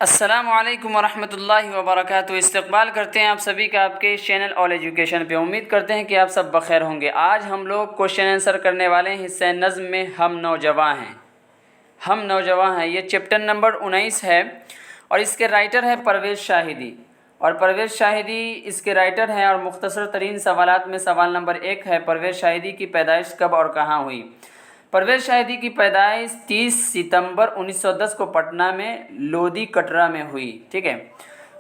السلام علیکم ورحمۃ اللہ وبرکاتہ۔ استقبال کرتے ہیں آپ سبھی کا آپ کے اس چینل آل ایجوکیشن پہ۔ امید کرتے ہیں کہ آپ سب بخیر ہوں گے۔ آج ہم لوگ کوشچن آنسر کرنے والے ہیں حصہ نظم میں ہم نوجواں ہیں۔ ہم نوجواں ہیں، یہ چیپٹر نمبر 19 ہے اور اس کے رائٹر ہے پرویز شاہدی، اور پرویز شاہدی اس کے رائٹر ہیں۔ اور مختصر ترین سوالات میں سوال نمبر 1 ہے، پرویز شاہدی کی پیدائش کب اور کہاں ہوئی؟ پرویز شاہدی کی پیدائش 30 ستمبر 1910 کو پٹنہ میں لودھی کٹرا میں ہوئی، ٹھیک ہے۔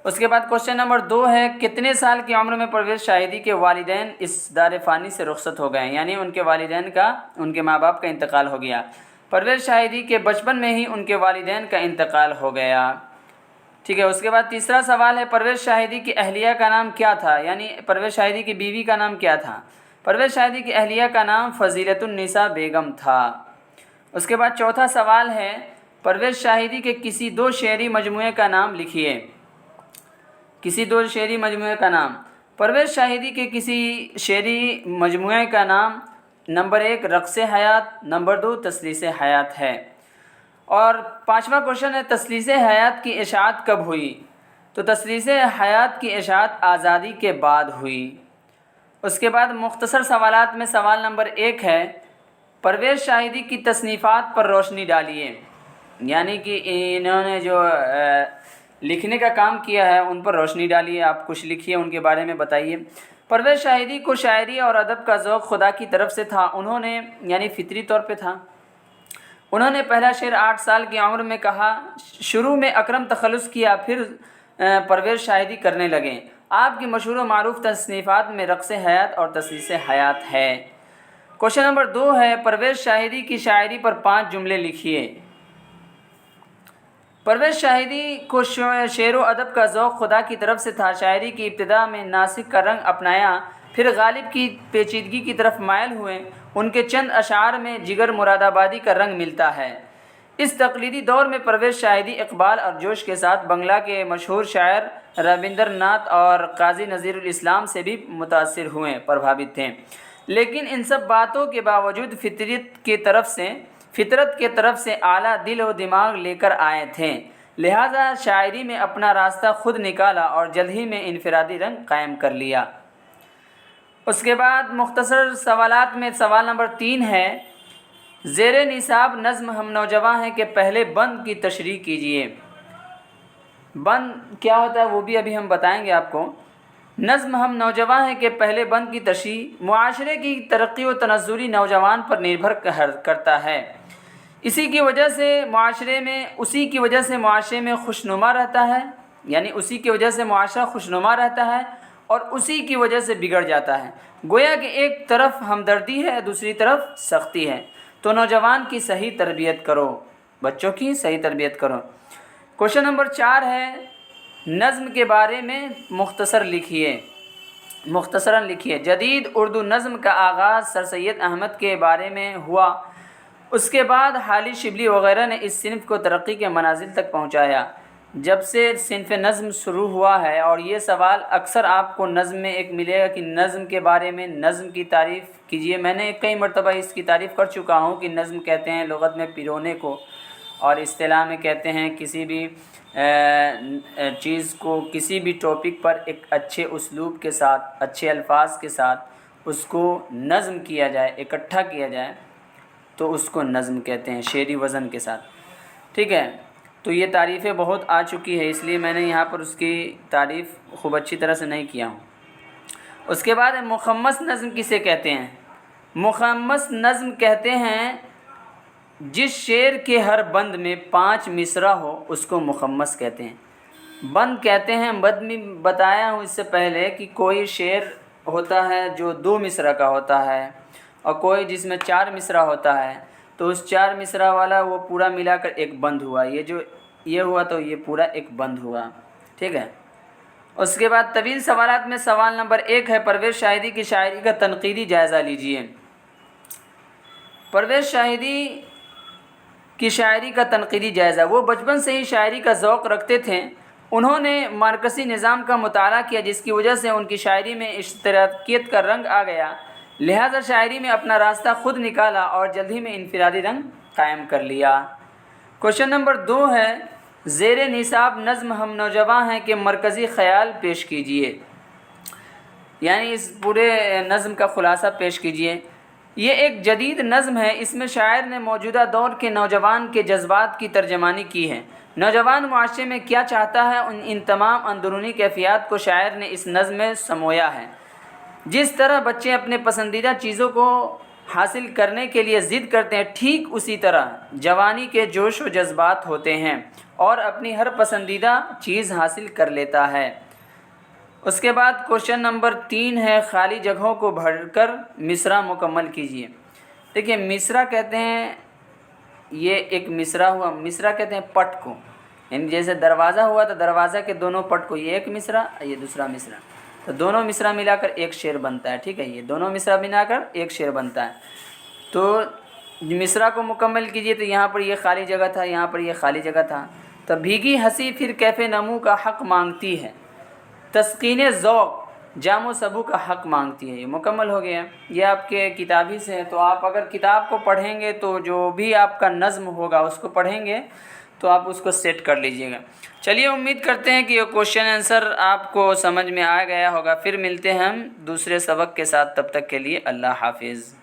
اس کے بعد کوشچن نمبر 2 ہے، کتنے سال کی عمر میں پرویز شاہدی کے والدین اس دار فانی سے رخصت ہو گئے؟ یعنی ان کے والدین کا، ان کے ماں باپ کا انتقال ہو گیا۔ پرویز شاہدی کے بچپن میں ہی ان کے والدین کا انتقال ہو گیا، ٹھیک ہے۔ اس کے بعد تیسرا سوال ہے، پرویز شاہدی کی اہلیہ کا نام کیا تھا؟ یعنی پرویز شاہدی کی بیوی کا نام کیا تھا؟ پرویز شاہدی کی اہلیہ کا نام فضیلت النساء بیگم تھا۔ اس کے بعد چوتھا سوال ہے، پرویز شاہدی کے کسی 2 شعری مجموعے کا نام لکھیے۔ کسی 2 شعری مجموعے کا نام۔ پرویز شاہدی کے کسی شعری مجموعے کا نام نمبر 1 رقص حیات، نمبر 2 تثلیث حیات ہے۔ اور 5واں کوشچن ہے، تثلیث حیات کی اشاعت کب ہوئی؟ تو تثلیث حیات کی اشاعت آزادی کے بعد ہوئی۔ اس کے بعد مختصر سوالات میں سوال نمبر 1 ہے، پرویز شاہدی کی تصنیفات پر روشنی ڈالیے۔ یعنی کہ انہوں نے جو لکھنے کا کام کیا ہے ان پر روشنی ڈالیے، آپ کچھ لکھیے، ان کے بارے میں بتائیے۔ پرویز شاہدی کو شاعری اور ادب کا ذوق خدا کی طرف سے تھا، انہوں نے یعنی فطری طور پہ تھا۔ انہوں نے پہلا شعر 8 سال کی عمر میں کہا۔ شروع میں اکرم تخلص کیا، پھر پرویز شاہدی کرنے لگے۔ آپ کی مشہور و معروف تصنیفات میں رقص حیات اور تثلیث حیات ہے۔ کوشچن نمبر 2 ہے، پرویز شاہدی کی شاعری پر 5 جملے لکھیے۔ پرویز شاہدی کو شعر و ادب کا ذوق خدا کی طرف سے تھا۔ شاعری کی ابتدا میں ناسک کا رنگ اپنایا، پھر غالب کی پیچیدگی کی طرف مائل ہوئے۔ ان کے چند اشعار میں جگر مراد آبادی کا رنگ ملتا ہے۔ اس تقلیدی دور میں پرویز شاہدی اقبال اور جوش کے ساتھ بنگلہ کے مشہور شاعر رابندر ناتھ اور قاضی نذیر الاسلام سے بھی متاثر ہوئے، پربھاوت تھے۔ لیکن ان سب باتوں کے باوجود فطرت کے طرف سے اعلیٰ دل و دماغ لے کر آئے تھے، لہذا شاعری میں اپنا راستہ خود نکالا اور جلد ہی میں انفرادی رنگ قائم کر لیا۔ اس کے بعد مختصر سوالات میں سوال نمبر 3 ہے، زیر نصاب نظم ہم نوجواں ہیں کے پہلے بند کی تشریح کیجیے۔ بند کیا ہوتا ہے وہ بھی ابھی ہم بتائیں گے آپ کو۔ نظم ہم نوجواں ہیں کے پہلے بند کی تشریح، معاشرے کی ترقی و تنزلی نوجوان پر نربھر کرتا ہے، اسی کی وجہ سے معاشرے میں خوشنما رہتا ہے، یعنی اسی کی وجہ سے معاشرہ خوشنما رہتا ہے اور اسی کی وجہ سے بگڑ جاتا ہے۔ گویا کہ ایک طرف ہمدردی ہے، دوسری طرف سختی ہے، تو نوجوان کی صحیح تربیت کرو، بچوں کی صحیح تربیت کرو۔ کوشچن نمبر 4 ہے، نظم کے بارے میں مختصراً لکھیے۔ جدید اردو نظم کا آغاز سر سید احمد کے بارے میں ہوا، اس کے بعد حالی شبلی وغیرہ نے اس صنف کو ترقی کے منازل تک پہنچایا۔ جب سے صنف نظم شروع ہوا ہے، اور یہ سوال اکثر آپ کو نظم میں ایک ملے گا کہ نظم کے بارے میں، نظم کی تعریف کیجیے۔ میں نے کئی مرتبہ اس کی تعریف کر چکا ہوں کہ نظم کہتے ہیں لغت میں پیرونے کو، اور اصطلاح میں کہتے ہیں کسی بھی چیز کو، کسی بھی ٹاپک پر ایک اچھے اسلوب کے ساتھ، اچھے الفاظ کے ساتھ اس کو نظم کیا جائے، اکٹھا کیا جائے تو اس کو نظم کہتے ہیں، شعری وزن کے ساتھ، ٹھیک ہے۔ تو یہ تعریفیں بہت آ چکی ہے، اس لیے میں نے یہاں پر اس کی تعریف خوب اچھی طرح سے نہیں کیا ہوں۔ اس کے بعد مخمس نظم کسے کہتے ہیں؟ مخمس نظم کہتے ہیں جس شعر کے ہر بند میں 5 مصرع ہو، اس کو مخمس کہتے ہیں۔ بند کہتے ہیں، بند میں بتایا ہوں اس سے پہلے کہ کوئی شعر ہوتا ہے جو 2 مصرع کا ہوتا ہے، اور کوئی جس میں 4 مصرع ہوتا ہے، تو اس 4 مصرع والا وہ پورا ملا کر ایک بند ہوا، یہ ہوا تو یہ پورا ایک بند ہوا، ٹھیک ہے۔ اس کے بعد طویل سوالات میں سوال نمبر 1 ہے، پرویز شاہدی کی شاعری کا تنقیدی جائزہ لیجیے۔ پرویز شاہدی کی شاعری کا تنقیدی جائزہ، وہ بچپن سے ہی شاعری کا ذوق رکھتے تھے۔ انہوں نے مارکسی نظام کا مطالعہ کیا، جس کی وجہ سے ان کی شاعری میں اشتراکیت کا رنگ آ گیا، لہذا شاعری میں اپنا راستہ خود نکالا اور جلد ہی میں انفرادی رنگ قائم کر لیا۔ کوشچن نمبر 2 ہے، زیر نصاب نظم ہم نوجواں ہیں کے مرکزی خیال پیش کیجیے، یعنی اس پورے نظم کا خلاصہ پیش کیجیے۔ یہ ایک جدید نظم ہے، اس میں شاعر نے موجودہ دور کے نوجوان کے جذبات کی ترجمانی کی ہے۔ نوجوان معاشرے میں کیا چاہتا ہے، ان تمام اندرونی کیفیات کو شاعر نے اس نظم میں سمویا ہے۔ جس طرح بچے اپنے پسندیدہ چیزوں کو حاصل کرنے کے لیے ضد کرتے ہیں، ٹھیک اسی طرح جوانی کے جوش و جذبات ہوتے ہیں اور اپنی ہر پسندیدہ چیز حاصل کر لیتا ہے۔ اس کے بعد کوشچن نمبر 3 ہے، خالی جگہوں کو بھر کر مصرع مکمل کیجیے۔ دیکھیے مصرع کہتے ہیں، یہ ایک مصرع ہوا، مصرع کہتے ہیں پٹ کو، یعنی جیسے دروازہ ہوا تو دروازہ کے دونوں پٹ کو، یہ ایک مصرع یہ دوسرا مصرع، تو دونوں مصرع ملا کر ایک شعر بنتا ہے، ٹھیک ہے، یہ دونوں مصرع ملا کر ایک شعر بنتا ہے۔ تو مصرع کو مکمل کیجیے، تو یہاں پر یہ خالی جگہ تھا، یہاں پر یہ خالی جگہ تھا، تو بھیگی ہنسی پھر کیف نمو کا حق مانگتی ہے، تسکین ذوق جام و سبو کا حق مانگتی ہے۔ یہ مکمل ہو گیا، یہ آپ کے کتابی سے ہے، تو آپ اگر کتاب کو پڑھیں گے تو جو بھی آپ کا نظم ہوگا اس کو پڑھیں گے تو آپ اس کو سیٹ کر لیجئے گا۔ چلیے امید کرتے ہیں کہ یہ کوشچن آنسر آپ کو سمجھ میں آ گیا ہوگا۔ پھر ملتے ہیں ہم دوسرے سبق کے ساتھ، تب تک کے لیے اللہ حافظ۔